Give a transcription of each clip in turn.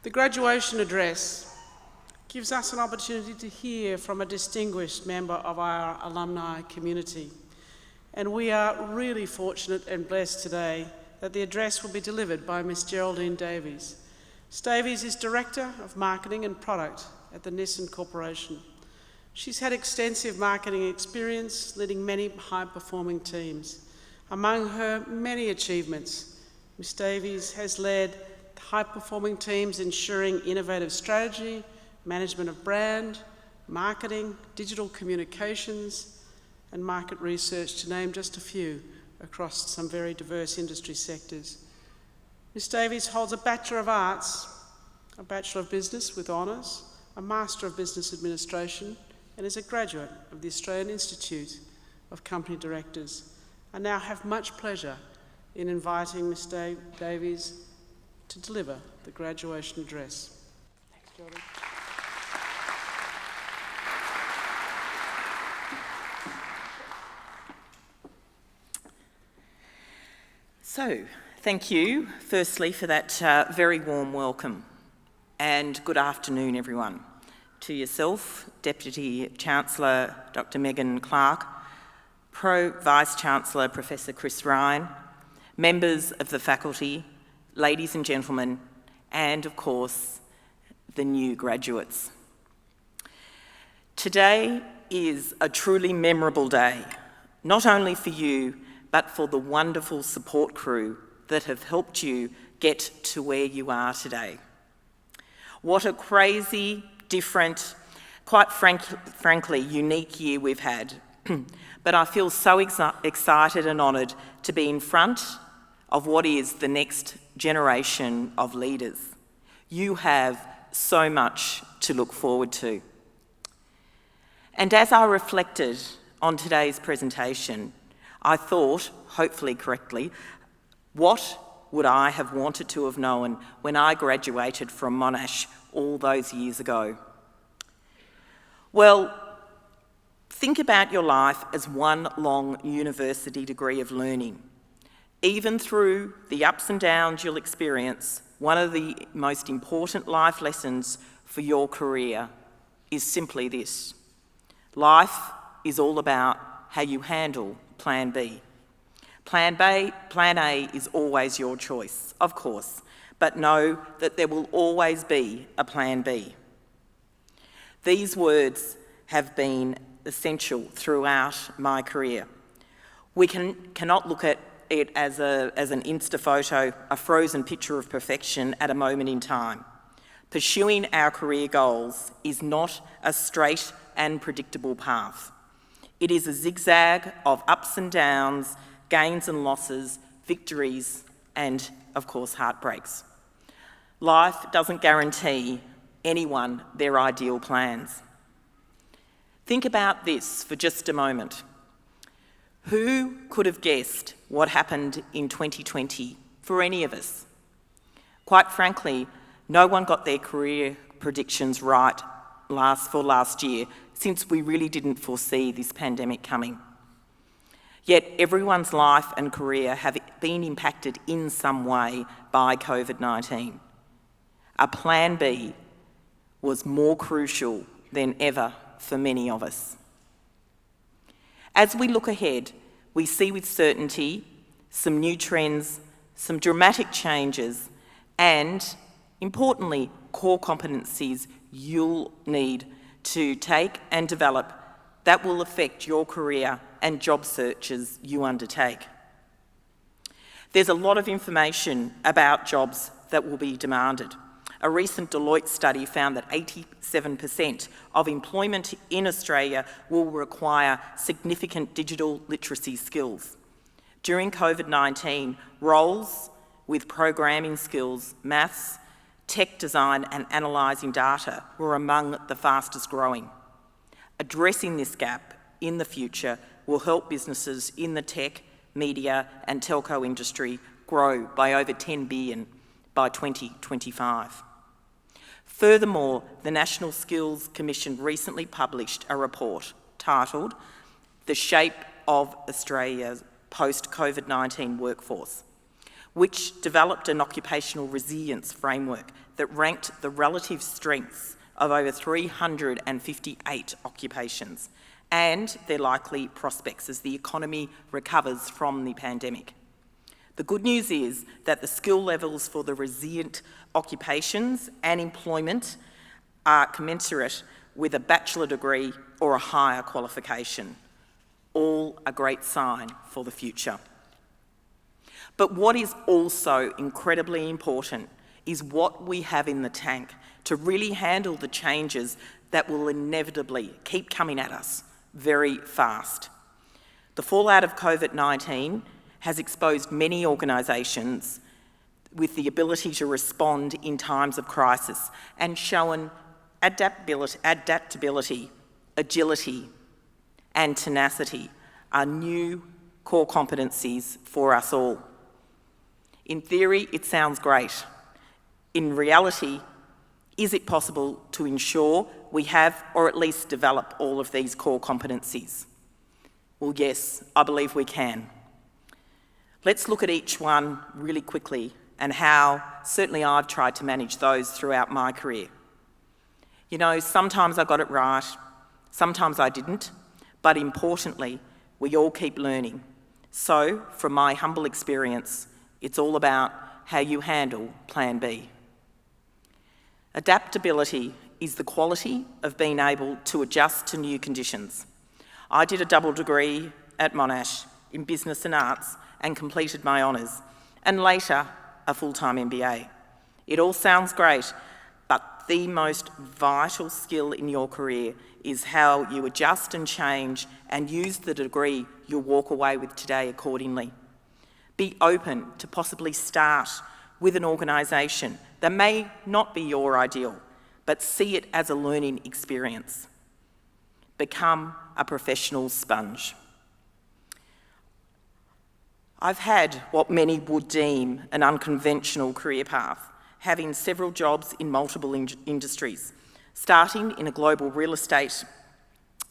The graduation address gives us an opportunity to hear from a distinguished member of our alumni community. And we are really fortunate and blessed today that the address will be delivered by Miss Geraldine Davys. Ms. Davys is Director of Marketing and Product at the Nissan Corporation. She's had extensive marketing experience, leading many high-performing teams. Among her many achievements, Ms. Davys has led high-performing teams ensuring innovative strategy, management of brand, marketing, digital communications, and market research, to name just a few, across some very diverse industry sectors. Ms. Davys holds a Bachelor of Arts, a Bachelor of Business with honours, a Master of Business Administration, and is a graduate of the Australian Institute of Company Directors. I now have much pleasure in inviting Ms. Davys to deliver the graduation address. Thanks, Jordan. So, thank you, firstly, for that very warm welcome. And good afternoon, everyone. To yourself, Deputy Chancellor Dr. Megan Clark, Pro Vice-Chancellor Professor Chris Ryan, members of the faculty, ladies and gentlemen, and of course, the new graduates. Today is a truly memorable day, not only for you, but for the wonderful support crew that have helped you get to where you are today. What a crazy, different, quite frankly, unique year we've had. But I feel so excited and honoured to be in front of what is the next generation of leaders. You have so much to look forward to. And as I reflected on today's presentation, I thought, hopefully correctly, what would I have wanted to have known when I graduated from Monash all those years ago? Well, think about your life as one long university degree of learning. Even through the ups and downs you'll experience, one of the most important life lessons for your career is simply this: life is all about how you handle Plan B. Plan A is always your choice, of course, but know that there will always be a Plan B. These words have been essential throughout my career. We cannot look at it as an Insta photo, a frozen picture of perfection at a moment in time. Pursuing our career goals is not a straight and predictable path. It is a zigzag of ups and downs, gains and losses, victories, and, of course, heartbreaks. Life doesn't guarantee anyone their ideal plans. Think about this for just a moment. Who could have guessed what happened in 2020 for any of us? Quite frankly, no one got their career predictions right for last year, since we really didn't foresee this pandemic coming. Yet everyone's life and career have been impacted in some way by COVID-19. A Plan B was more crucial than ever for many of us. As we look ahead, we see with certainty some new trends, some dramatic changes, and, importantly, core competencies you'll need to take and develop that will affect your career and job searches you undertake. There's a lot of information about jobs that will be demanded. A recent Deloitte study found that 87% of employment in Australia will require significant digital literacy skills. During COVID-19, roles with programming skills, maths, tech design and analysing data were among the fastest growing. Addressing this gap in the future will help businesses in the tech, media and telco industry grow by over 10 billion by 2025. Furthermore, the National Skills Commission recently published a report titled "The Shape of Australia's Post-COVID-19 Workforce," which developed an occupational resilience framework that ranked the relative strengths of over 358 occupations and their likely prospects as the economy recovers from the pandemic. The good news is that the skill levels for the resilient occupations and employment are commensurate with a bachelor degree or a higher qualification. All a great sign for the future. But what is also incredibly important is what we have in the tank to really handle the changes that will inevitably keep coming at us very fast. The fallout of COVID-19 has exposed many organisations with the ability to respond in times of crisis and shown adaptability, agility and tenacity are new core competencies for us all. In theory, it sounds great. In reality, is it possible to ensure we have or at least develop all of these core competencies? Well, yes, I believe we can. Let's look at each one really quickly and how certainly I've tried to manage those throughout my career. You know, sometimes I got it right, sometimes I didn't, but importantly, we all keep learning. So, from my humble experience, it's all about how you handle Plan B. Adaptability is the quality of being able to adjust to new conditions. I did a double degree at Monash in Business and Arts and completed my honours, and later a full-time MBA. It all sounds great, but the most vital skill in your career is how you adjust and change and use the degree you'll walk away with today accordingly. Be open to possibly start with an organisation that may not be your ideal, but see it as a learning experience. Become a professional sponge. I've had what many would deem an unconventional career path, having several jobs in multiple industries, starting in a global real estate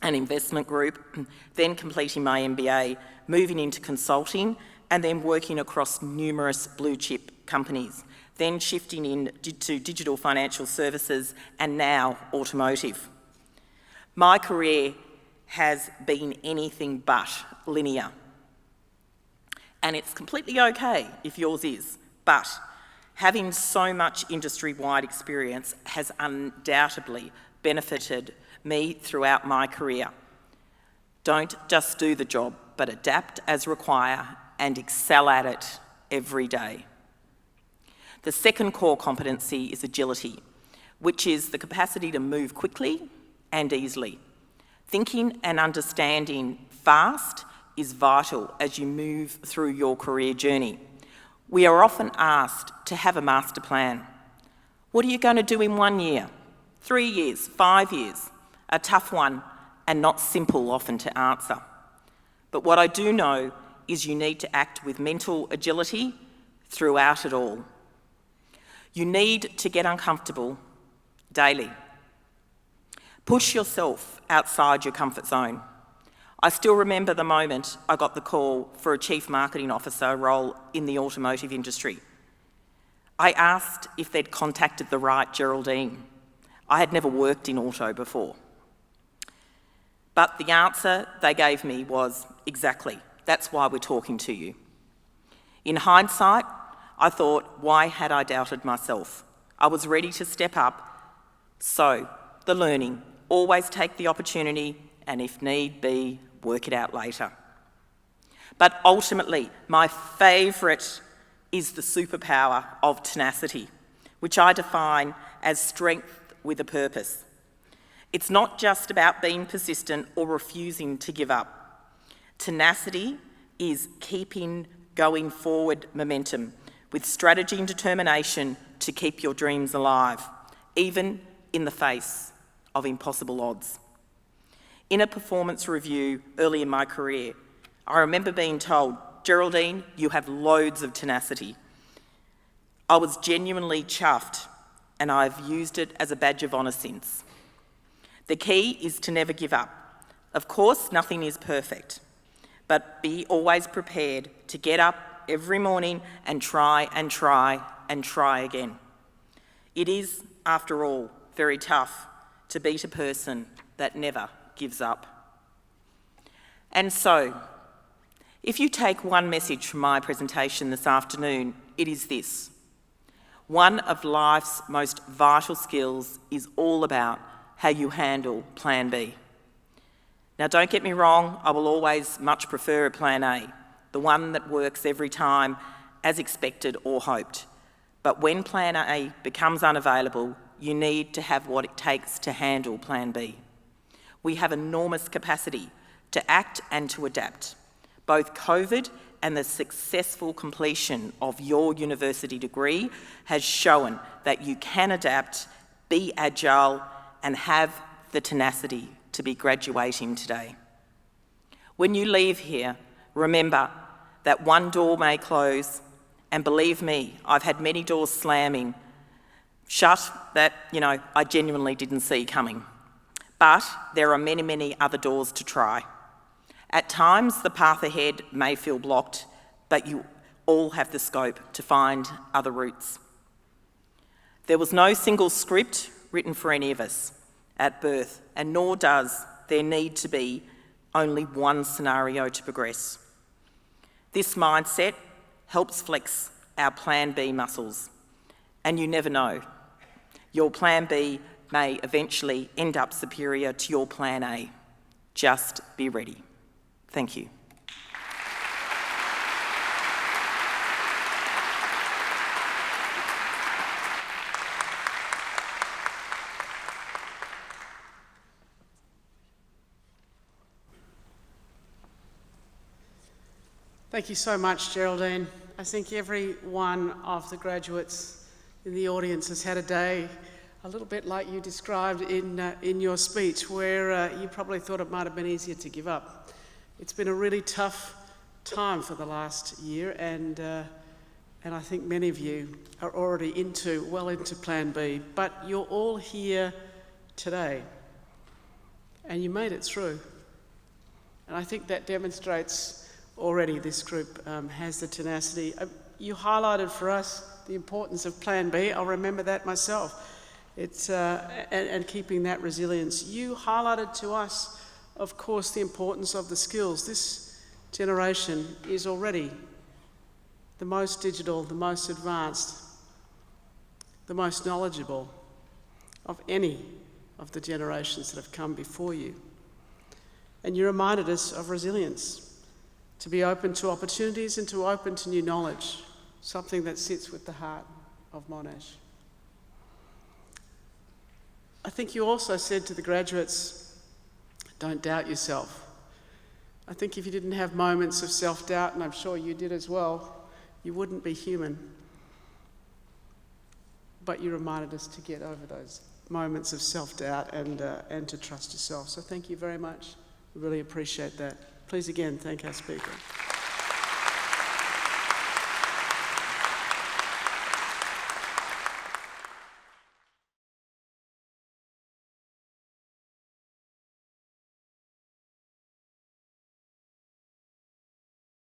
and investment group, then completing my MBA, moving into consulting, and then working across numerous blue chip companies, then shifting into digital financial services and now automotive. My career has been anything but linear. And it's completely okay if yours is, but having so much industry-wide experience has undoubtedly benefited me throughout my career. Don't just do the job, but adapt as required and excel at it every day. The second core competency is agility, which is the capacity to move quickly and easily. Thinking and understanding fast is vital as you move through your career journey. We are often asked to have a master plan. What are you going to do in 1 year, 3 years, 5 years? A tough one and not simple often to answer. But what I do know is you need to act with mental agility throughout it all. You need to get uncomfortable daily. Push yourself outside your comfort zone. I still remember the moment I got the call for a Chief Marketing Officer role in the automotive industry. I asked if they'd contacted the right Geraldine. I had never worked in auto before. But the answer they gave me was, exactly, that's why we're talking to you. In hindsight, I thought, why had I doubted myself? I was ready to step up. So, the learning, always take the opportunity, and if need be, work it out later. But ultimately, my favourite is the superpower of tenacity, which I define as strength with a purpose. It's not just about being persistent or refusing to give up. Tenacity is keeping going forward momentum with strategy and determination to keep your dreams alive, even in the face of impossible odds. In a performance review early in my career, I remember being told, Geraldine, you have loads of tenacity. I was genuinely chuffed, and I've used it as a badge of honour since. The key is to never give up. Of course, nothing is perfect, but be always prepared to get up every morning and try and try and try again. It is, after all, very tough to beat a person that never gives up. And so, if you take one message from my presentation this afternoon, it is this. One of life's most vital skills is all about how you handle Plan B. Now, don't get me wrong, I will always much prefer a Plan A, the one that works every time as expected or hoped. But when Plan A becomes unavailable, you need to have what it takes to handle Plan B. We have enormous capacity to act and to adapt. Both COVID and the successful completion of your university degree has shown that you can adapt, be agile, and have the tenacity to be graduating today. When you leave here, remember that one door may close, and believe me, I've had many doors slamming shut that, I genuinely didn't see coming. But there are many, many other doors to try. At times, the path ahead may feel blocked, but you all have the scope to find other routes. There was no single script written for any of us at birth, and nor does there need to be only one scenario to progress. This mindset helps flex our Plan B muscles, and you never know. Your Plan B may eventually end up superior to your Plan A. Just be ready. Thank you. Thank you so much, Geraldine. I think every one of the graduates in the audience has had a day a little bit like you described in your speech, where you probably thought it might have been easier to give up. It's been a really tough time for the last year, and I think many of you are already well into Plan B, but you're all here today, and you made it through. And I think that demonstrates already this group has the tenacity. You highlighted for us the importance of Plan B. I'll remember that myself. It's and keeping that resilience. You highlighted to us, of course, the importance of the skills. This generation is already the most digital, the most advanced, the most knowledgeable of any of the generations that have come before you. And you reminded us of resilience, to be open to opportunities and to open to new knowledge, something that sits with the heart of Monash. I think you also said to the graduates, don't doubt yourself. I think if you didn't have moments of self-doubt, and I'm sure you did as well, you wouldn't be human. But you reminded us to get over those moments of self-doubt and to trust yourself. So thank you very much. We really appreciate that. Please again thank our speaker.